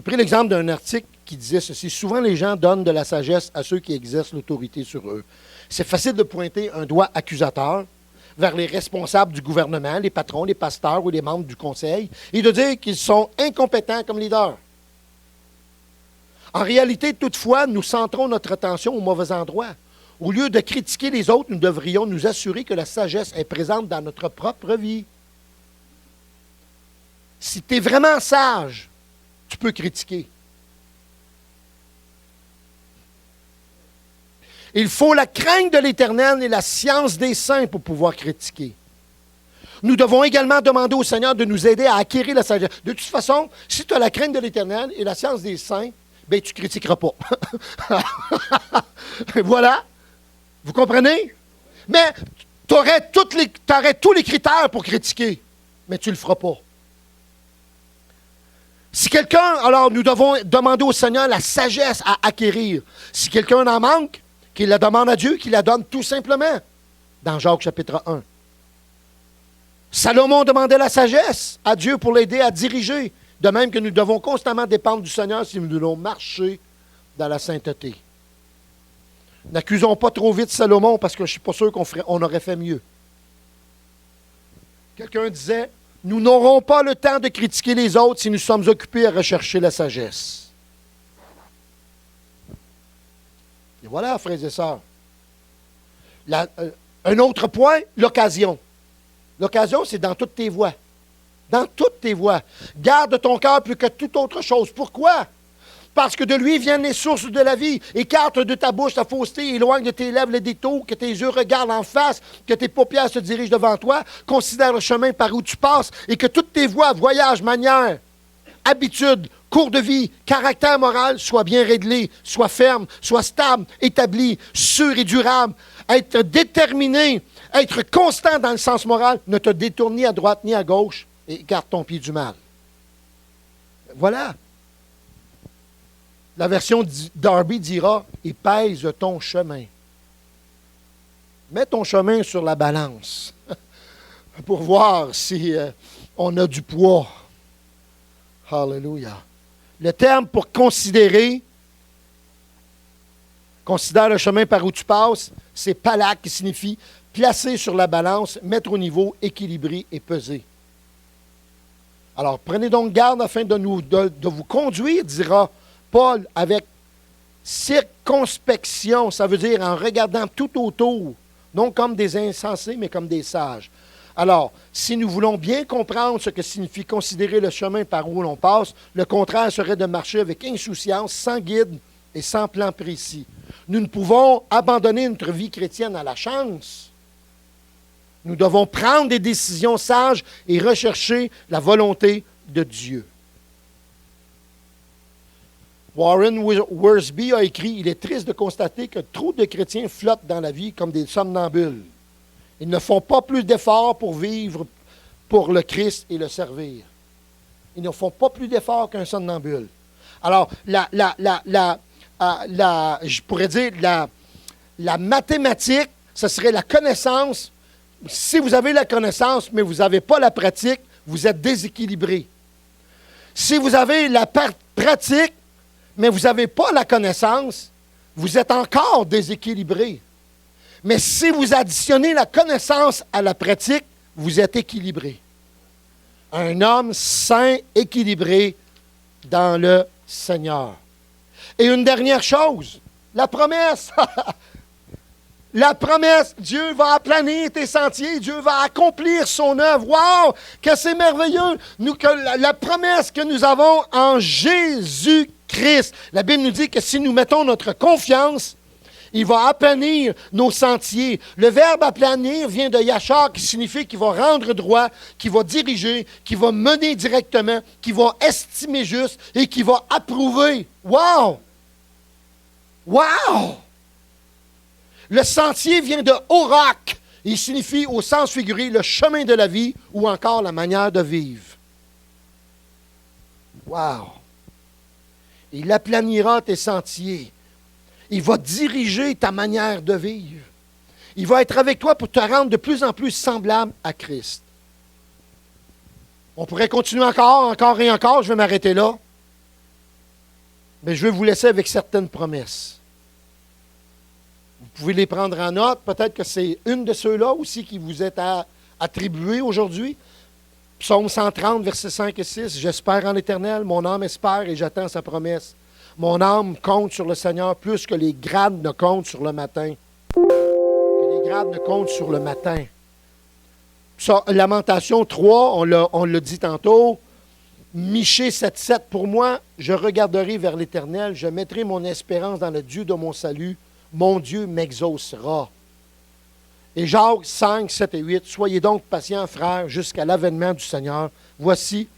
pris l'exemple d'un article qui disait ceci. Souvent, les gens donnent de la sagesse à ceux qui exercent l'autorité sur eux. C'est facile de pointer un doigt accusateur vers les responsables du gouvernement, les patrons, les pasteurs ou les membres du conseil, et de dire qu'ils sont incompétents comme leaders. En réalité, toutefois, nous centrons notre attention au mauvais endroit. Au lieu de critiquer les autres, nous devrions nous assurer que la sagesse est présente dans notre propre vie. Si tu es vraiment sage, tu peux critiquer. Il faut la crainte de l'Éternel et la science des saints pour pouvoir critiquer. Nous devons également demander au Seigneur de nous aider à acquérir la sagesse. De toute façon, si tu as la crainte de l'Éternel et la science des saints, bien, tu ne critiqueras pas. Voilà. Vous comprenez? Mais tu aurais tous les critères pour critiquer, mais tu ne le feras pas. Si quelqu'un, alors nous devons demander au Seigneur la sagesse à acquérir. Si quelqu'un en manque, qu'il la demande à Dieu, qu'il la donne tout simplement. Dans Jacques chapitre 1. Salomon demandait la sagesse à Dieu pour l'aider à diriger. De même que nous devons constamment dépendre du Seigneur si nous voulons marcher dans la sainteté. N'accusons pas trop vite Salomon parce que je ne suis pas sûr qu'on aurait fait mieux. Quelqu'un disait, nous n'aurons pas le temps de critiquer les autres si nous sommes occupés à rechercher la sagesse. Et voilà, frères et sœurs. Un autre point, l'occasion. L'occasion, c'est dans toutes tes voies. Dans toutes tes voies. Garde ton cœur plus que toute autre chose. Pourquoi? Parce que de lui viennent les sources de la vie. Écarte de ta bouche ta fausseté, éloigne de tes lèvres les détours, que tes yeux regardent en face, que tes paupières se dirigent devant toi, considère le chemin par où tu passes et que toutes tes voies, voyages, manières, habitudes, cours de vie, caractère moral soient bien réglés, soient fermes, soient stables, établis, sûrs et durables. Être déterminé, être constant dans le sens moral, ne te détourne ni à droite ni à gauche et garde ton pied du mal. Voilà. La version Darby dira, « Et pèse ton chemin. » Mets ton chemin sur la balance pour voir si on a du poids. Hallelujah. Le terme pour considérer, considère le chemin par où tu passes, c'est palak qui signifie placer sur la balance, mettre au niveau, équilibrer et peser. Alors, prenez donc garde afin de vous conduire, dira Paul, avec circonspection, ça veut dire en regardant tout autour, non comme des insensés, mais comme des sages. Alors, si nous voulons bien comprendre ce que signifie considérer le chemin par où l'on passe, le contraire serait de marcher avec insouciance, sans guide et sans plan précis. Nous ne pouvons abandonner notre vie chrétienne à la chance. Nous devons prendre des décisions sages et rechercher la volonté de Dieu. Warren Wiersbe a écrit « Il est triste de constater que trop de chrétiens flottent dans la vie comme des somnambules. Ils ne font pas plus d'efforts pour vivre pour le Christ et le servir. Ils ne font pas plus d'efforts qu'un somnambule. » Alors, je pourrais dire, la mathématique, ce serait la connaissance. Si vous avez la connaissance, mais vous n'avez pas la pratique, vous êtes déséquilibré. Si vous avez la pratique, mais vous n'avez pas la connaissance, vous êtes encore déséquilibré. Mais si vous additionnez la connaissance à la pratique, vous êtes équilibré. Un homme sain, équilibré dans le Seigneur. Et une dernière chose, la promesse. La promesse, Dieu va aplanir tes sentiers, Dieu va accomplir son œuvre. Wow! Que c'est merveilleux! La promesse que nous avons en Jésus-Christ. La Bible nous dit que si nous mettons notre confiance, il va aplanir nos sentiers. Le verbe aplanir vient de yachar, qui signifie qu'il va rendre droit, qu'il va diriger, qu'il va mener directement, qu'il va estimer juste et qu'il va approuver. Wow! Wow! Le sentier vient de Orak. Il signifie au sens figuré le chemin de la vie ou encore la manière de vivre. Wow! Il aplanira tes sentiers. Il va diriger ta manière de vivre. Il va être avec toi pour te rendre de plus en plus semblable à Christ. On pourrait continuer encore et encore, je vais m'arrêter là. Mais je vais vous laisser avec certaines promesses. Vous pouvez les prendre en note. Peut-être que c'est une de ceux-là aussi qui vous est attribuée aujourd'hui. Psaume 130, versets 5 et 6. J'espère en l'Éternel, mon âme espère et j'attends sa promesse. Mon âme compte sur le Seigneur plus que les grades ne comptent sur le matin. Que les grades ne comptent sur le matin. Lamentation 3, on l'a dit tantôt. Michée 7,7, pour moi, je regarderai vers l'Éternel, je mettrai mon espérance dans le Dieu de mon salut, mon Dieu m'exaucera. Et Jacques 5, 7 et 8, soyez donc patients, frères, jusqu'à l'avènement du Seigneur. Voici,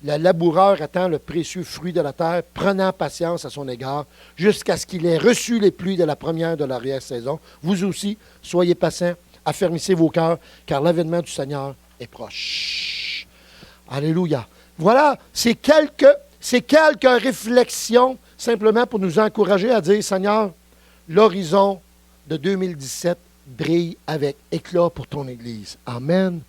le laboureur attend le précieux fruit de la terre, prenant patience à son égard, jusqu'à ce qu'il ait reçu les pluies de la première de l'arrière-saison. Vous aussi, soyez patients, affermissez vos cœurs, car l'avènement du Seigneur est proche. Alléluia. Voilà, c'est quelques réflexions simplement pour nous encourager à dire, Seigneur, l'horizon de 2017 brille avec éclat pour ton Église. Amen.